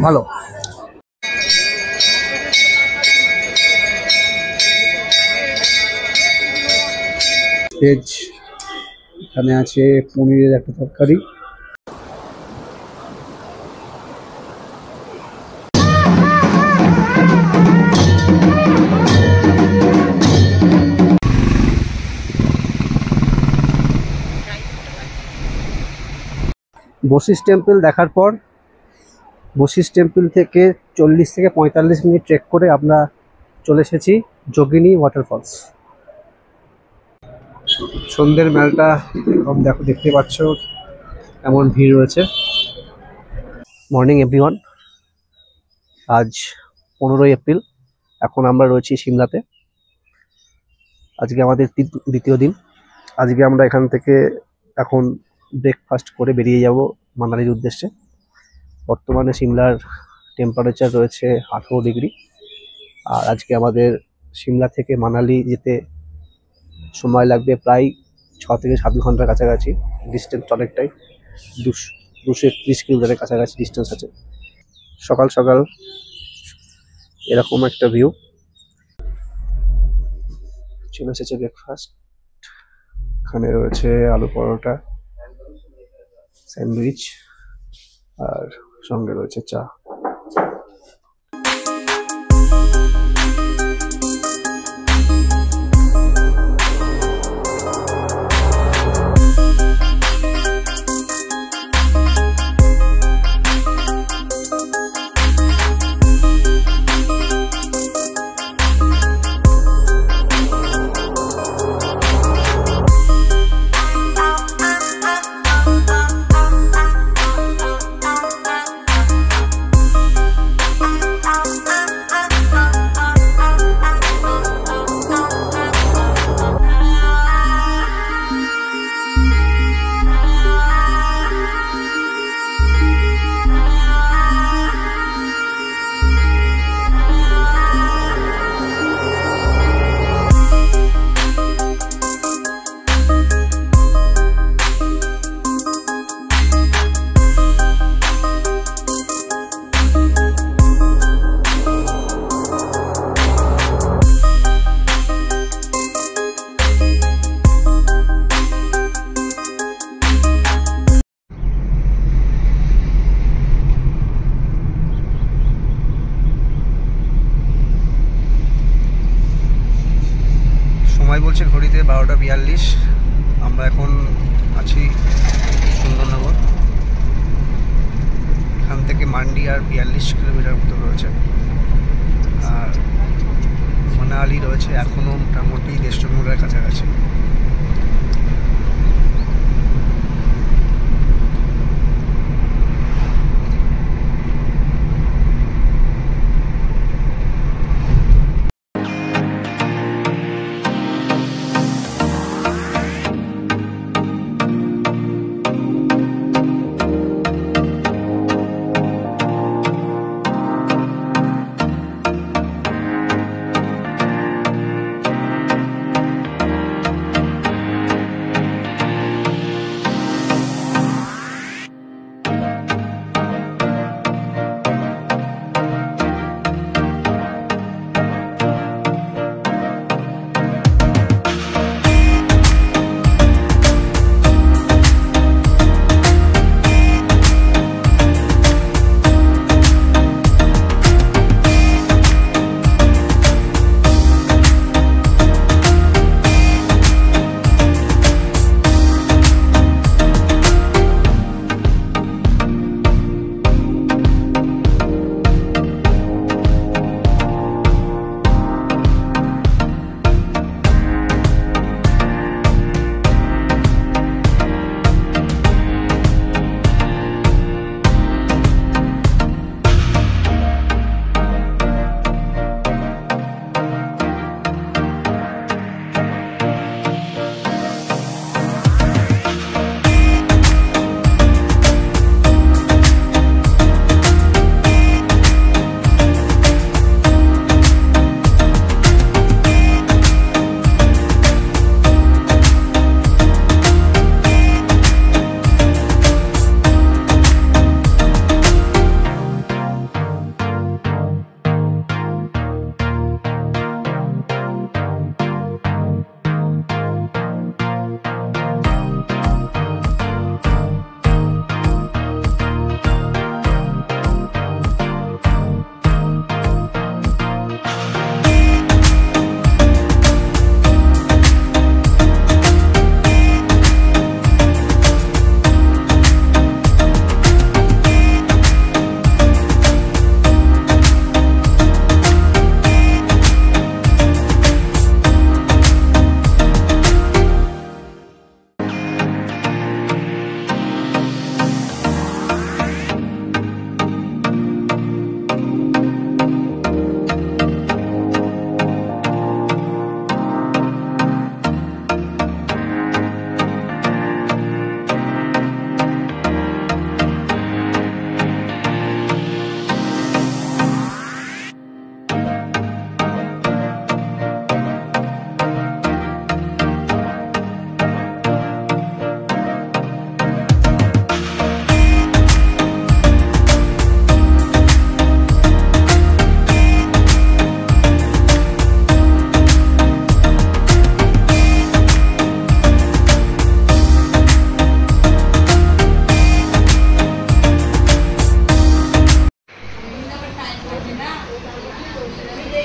ভালো। ভেজ, এখানে আছে পনিরের একটা তরকারি। বশিষ্ঠ টেম্পল দেখার পর বশিষ্ঠ টেম্পল থেকে 40 থেকে 45 মিনিট ট্রেক করে আমরা চলে এসেছি যোগিনী ওয়াটারফলস। সন্ধ্যের মেলাটা দেখো, দেখতে পাচ্ছ এমন ভিড় রয়েছে। মর্নিং এভরিওয়ান, আজ 15 এপ্রিল। এখন আমরা রয়েছি সিমলাতে। আজকে আমাদের দ্বিতীয় দিন। আজকে আমরা এখান থেকে এখন ব্রেকফাস্ট করে বেরিয়ে যাব মানালির উদ্দেশ্যে। বর্তমানে সিমলার টেম্পারেচার রয়েছে 18 ডিগ্রি। আর আজকে আমাদের সিমলা থেকে মানালি যেতে সময় লাগবে প্রায় 6 থেকে 7 ঘন্টার কাছাকাছি। ডিস্টেন্স অনেকটাই, 230 কিলোমিটারের কাছাকাছি ডিস্টেন্স আছে। সকাল সকাল এরকম একটা ভিউ। চলে এসেছে ব্রেকফাস্ট। এখানে রয়েছে আলু পরোটা, স্যান্ডউইচ আর সঙ্গে রয়েছে চা। সময় বলছে ঘড়িতে 12:42। আমরা এখন আছি সুন্দরনগর। এখান থেকে মান্ডি আর 42 কিলোমিটার মতো রয়েছে। আর মানালি রয়েছে এখনও মোটামুটি 150 কিলোমিটারের কাছাকাছি।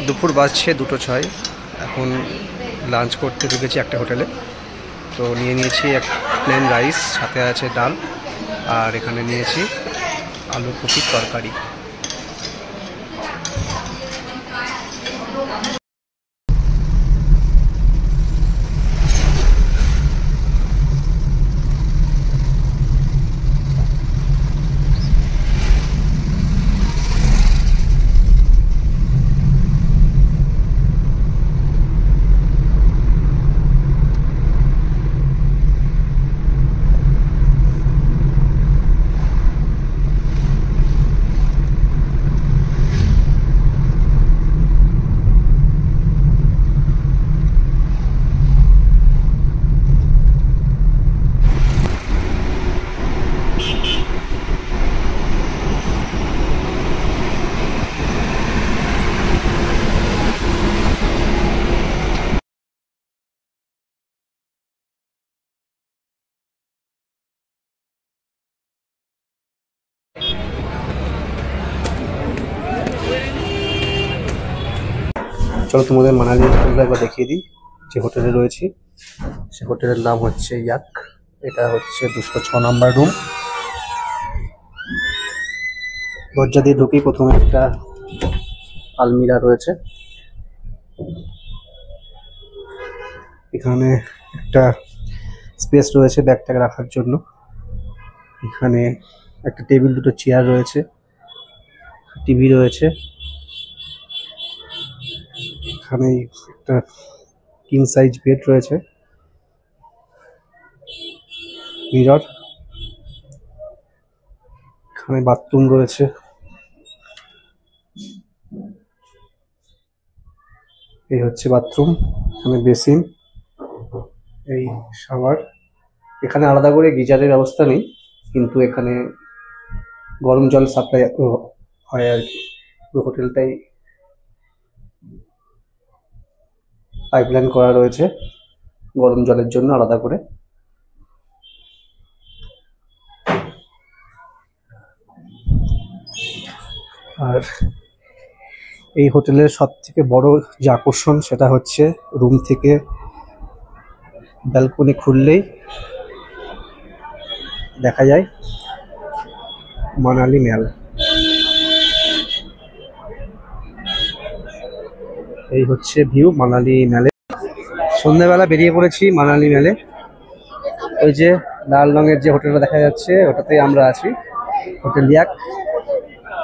দুপুর বাজছে 2:06। এখন লাঞ্চ করতে ঢুকেছি একটা হোটেলে। তো নিয়ে নিয়েছি এক প্লেন রাইস, সাথে আছে ডাল, আর এখানে নিয়েছি আলু কপির তরকারি। চলো তোমাদের মানালি হোটেলটা একবার দেখিয়ে দিই। যে হোটেলে রয়েছি সে হোটেলের নাম হচ্ছে ইয়াক। এটা হচ্ছে 206 নাম্বার রুম। দরজা দিয়ে ঢুকেই প্রথমে একটা আলমিরা রয়েছে। এখানে একটা স্পেস রয়েছে ব্যাগ ট্যাগ রাখার জন্য। এখানে একটা টেবিল, দুটো চেয়ার রয়েছে, টিভি রয়েছে। এখানে একটা কিং সাইজ বেড রয়েছে, মিরর। এখানে বাথরুম রয়েছে। এই হচ্ছে বাথরুম, এখানে বেসিন, এই শাওয়ার। এখানে আলাদা করে গিজারের ব্যবস্থা নেই, কিন্তু এখানে গরম জল সাপ্লাই হয় আর কি। পুরো হোটেলটাই পাইপলাইন করা রয়েছে গরম জলের জন্য আলাদা করে। আর এই হোটেলের সব থেকে বড় যে আকর্ষণ সেটা হচ্ছে রুম থেকে ব্যালকনি খুললেই দেখা যায় মানালি ম্যাল। এই হচ্ছে ভিউ মানালি ম্যালে। সন্ধ্যাবেলা বেরিয়ে পড়েছি মানালি ম্যালে। ওই যে লাল রঙের যে হোটেলটা দেখা যাচ্ছে ওটাতেই আমরা আছি, হোটেল ইয়াক।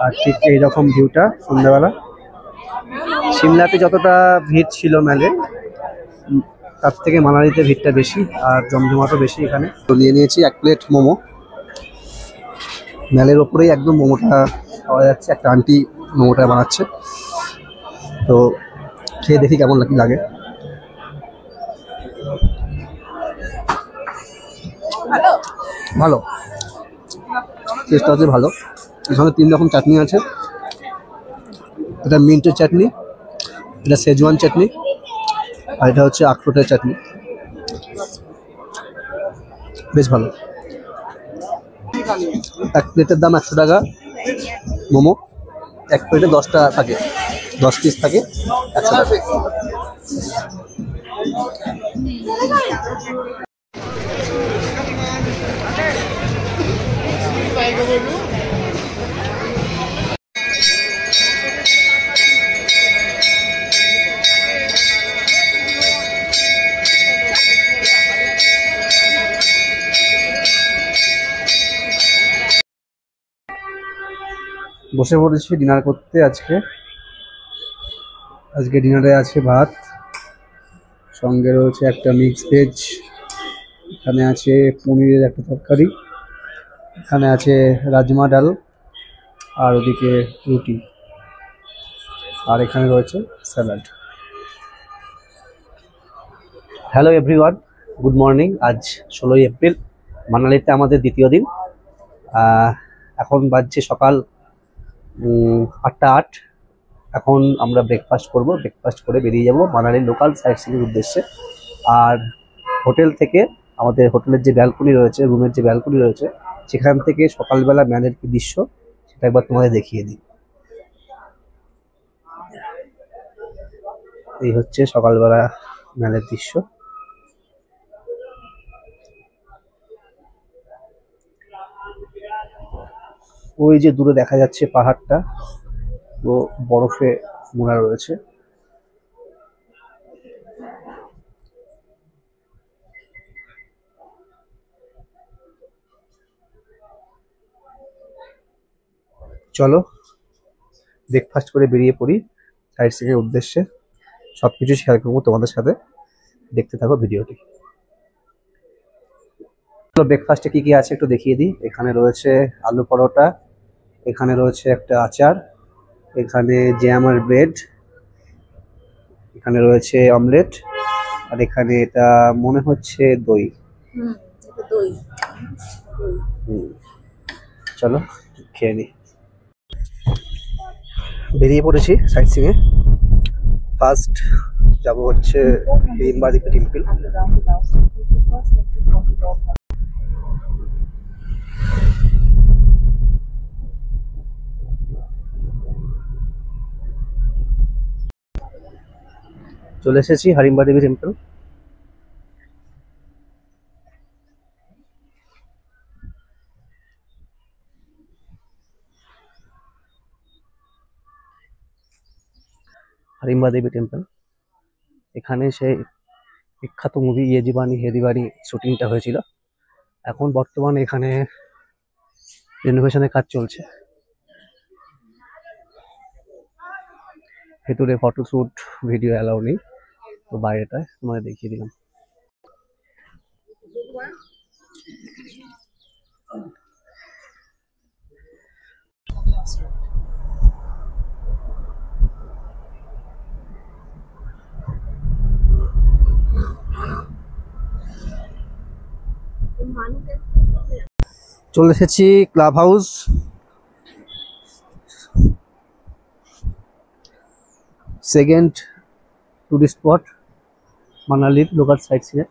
আর ঠিক এইরকম ভিউটা সন্ধ্যাবেলা। সিমলাতে যতটা ভিড় ছিল ম্যালে, তার থেকে মানালিতে ভিড়টা বেশি আর জমজমাটও বেশি এখানে। তো নিয়ে নিয়েছি 1 প্লেট মোমো। ম্যালের ওপরেই একদম মোমোটা পাওয়া যাচ্ছে। একটা আন্টি মোমোটা বানাচ্ছে, তো খেয়ে দেখি কেমন লাগে। ভালো, টেস্টটা আছে ভালো। এখানে 3 রকম চাটনি আছে। এটা মিন্টের চাটনি, এটা শেজওয়ান চাটনি, আর এটা হচ্ছে আখরোটের চাটনি। বেশ ভালো। 1 প্লেটের দাম 100 টাকা মোমো। 1 প্লেটে 10টা থাকে, 10 পিস থাকে, 100 টাকা। বসে পড়েছি ডিনার করতে। আজকে ডিনারে আছে ভাত, সঙ্গে রয়েছে একটা মিক্স ভেজ, এখানে আছে পনিরের একটা তরকারি, এখানে আছে রাজমা ডাল, আর ওদিকে রুটি, আর এখানে রয়েছে salad. Hello everyone, good morning. আজ 16ই এপ্রিল, মানালিতে আমাদের দ্বিতীয় দিন। এখন বাজছে সকাল 8টা 8। এখন আমরা ব্রেকফাস্ট করব। ব্রেকফাস্ট করে বেরিয়ে যাব মানালির লোকাল সাইট সিইংয়ের উদ্দেশ্যে। আর হোটেল থেকে আমাদের হোটেলের যে ব্যালকনি রয়েছে, রুমের যে ব্যালকনি রয়েছে, সেখান থেকে সকালবেলা ম্যালের কি দৃশ্য সেটা একবার তোমাদের দেখিয়ে দিই। এই হচ্ছে সকালবেলা মেলার দৃশ্য। ওই যে দূরে দেখা যাচ্ছে পাহাড়টা, ও বরফে মোড়া রয়েছে। চলো ব্রেকফাস্ট করে বেরিয়ে পড়ি সাইট সিইং এর উদ্দেশ্যে। সবকিছু শেয়ার করবো তোমাদের সাথে, দেখতে থাকো ভিডিওটি। ব্রেকফাস্টে কি কি আছে একটু দেখিয়ে দিই। এখানে রয়েছে আলু পরোটা, এখানে রয়েছে একটা আচার, এখানে জ্যাম আর ব্রেড, এখানে রয়েছে অমলেট, আর এখানে এটা মনে হচ্ছে দই। চলো খেয়ে নি। বেরিয়ে পড়েছি সাইট সিইং এ। ফার্স্ট যাব হচ্ছে হিড়িম্বা দেবী টেম্পল। চলে এসেছি হিড়িম্বা দেবী টেম্পল। হিড়িম্বা দেবী টেম্পল, এখানে সেই বিখ্যাত মুভি ইয়ে দিবানি হে দিবানি শুটিংটা হয়েছিল। এখন বর্তমানে এখানে রেনোভেশনের কাজ চলছে। ভেতরে ফটোশুট ভিডিও অ্যালাউ নেই, তো বাইরেটায় তোমাদের দেখিয়ে দিলাম। চলে এসেছি club house. Second tourist spot মানালির লোকাল সাইট সিইং।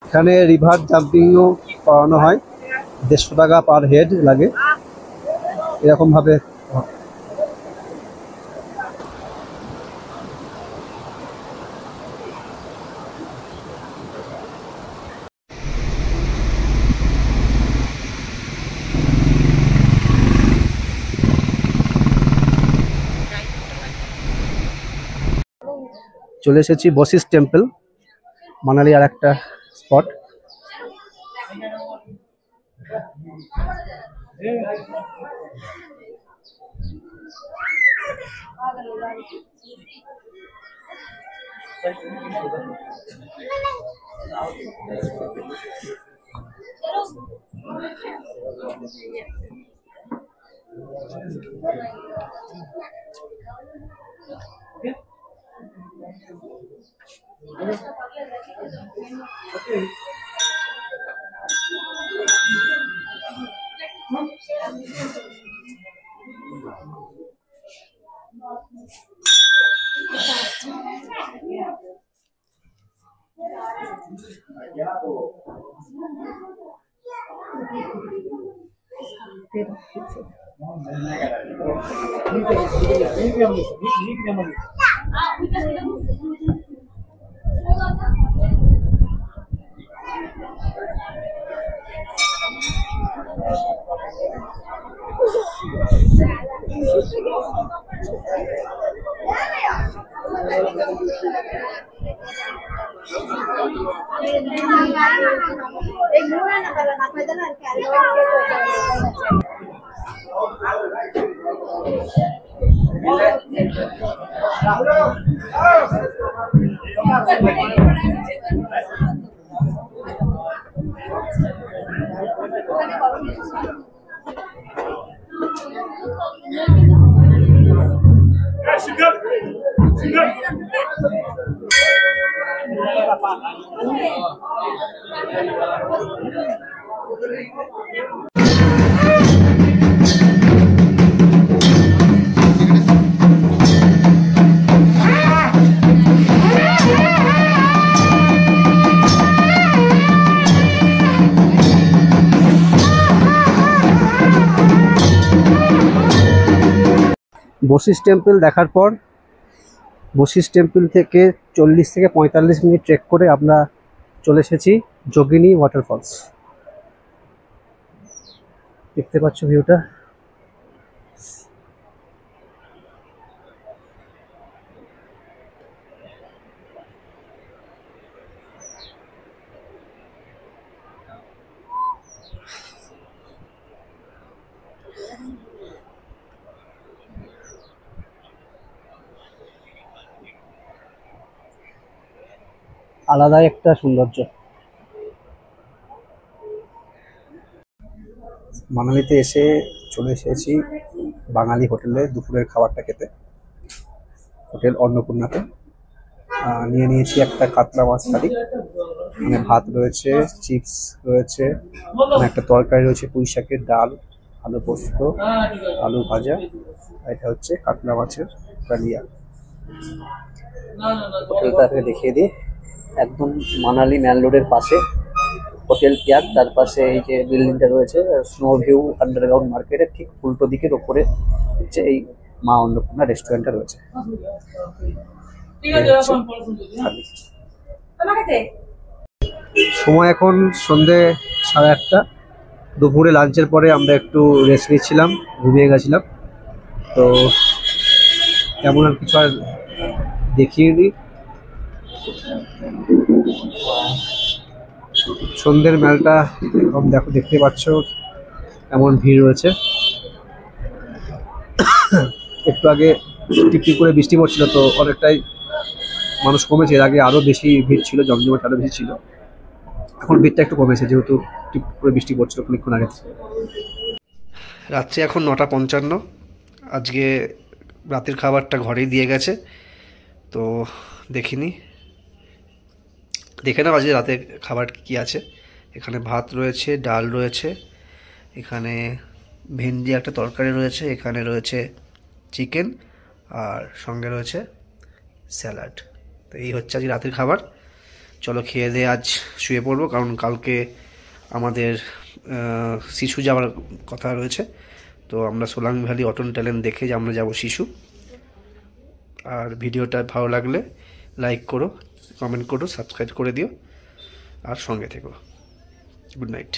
এখানে রিভার জাম্পিংও করানো হয়, 150 টাকা পার হেড লাগে এরকম ভাবে। চলে এসেছি বশিষ্ঠ টেম্পল, মানালি আর একটা স্পট। বশিষ্ঠ টেম্পল দেখার পর বশিষ্ঠ টেম্পল থেকে 40 থেকে 45 মিনিট ট্রেক করে আমরা চলে এসেছি যোগিনী ওয়াটারফলস। দেখতে পাচ্ছ ভিউটা। আলাদাই একটা সৌন্দর্য। মানালিতে এসে চলে এসেছি বাঙালি হোটেলে দুপুরের খাবারটা খেতে, হোটেল অন্নপূর্ণাতে। নিয়ে নিয়েছি একটা কাতলা মাছ থালি, মানে ভাত রয়েছে, চিপস রয়েছে, একটা তরকারি রয়েছে, পুঁই শাকের ডাল, আলু পোস্ত, আলু ভাজা। এটা হচ্ছে কাতলা মাছের কালিয়া। হোটেলটাকে দেখিয়ে দিই, একদম মানালি ম্যাল রোডের পাশে হোটেল পিয়াক, তার পাশে এই যে বিল্ডিংটা রয়েছে স্নো ভিউ আন্ডারগ্রাউন্ড মার্কেটের ঠিক উল্টো দিকের ওপরে হচ্ছে এই মা অন্নপূর্ণা রেস্টুরেন্টটা রয়েছে। সময় এখন সন্ধে 8:30। দুপুরে লাঞ্চের পরে আমরা একটু রেস্ট নিচ্ছিলাম, ঘুমিয়ে গেছিলাম। তো তেমন আর কিছু আর দেখিয়ে দিই। সন্ধ্যের মেলটা এখন দেখো, দেখতে পাচ্ছ এমন ভিড় রয়েছে। একটু আগে টিপটিপ করে বৃষ্টি পড়ছিল, তো অনেকটাই মানুষ কমেছে। এর আগে আরো বেশি ভিড় ছিল, জমজমাট আরো বেশি ছিল। এখন ভিড়টা একটু কমেছে, যেহেতু টিপ করে বৃষ্টি পড়ছিল অনেকক্ষণ আগে। রাত্রি এখন 9:55। আজকে রাতের খাবারটা ঘরেই দিয়ে গেছে, তো দেখিনি। দেখে নাও আজকে রাতের খাবার কি আছে। এখানে ভাত রয়েছে, ডাল রয়েছে, এখানে ভেন্ডি একটা তরকারি রয়েছে, এখানে রয়েছে চিকেন, আর সঙ্গে রয়েছে স্যালাড। তো এই হচ্ছে আজকে রাতের খাবার। চলো খেয়ে দিয়ে আজ শুয়ে পড়বো, কারণ কালকে আমাদের শিশু যাওয়ার কথা রয়েছে। তো আমরা সোলাং ভ্যালি অটন ট্যালেন্ট দেখে যে আমরা যাবো শিশু। আর ভিডিওটা ভালো লাগলে লাইক করো, কমেন্ট করো, সাবস্ক্রাইব করে দিও, আর সঙ্গে থেকো। Good night.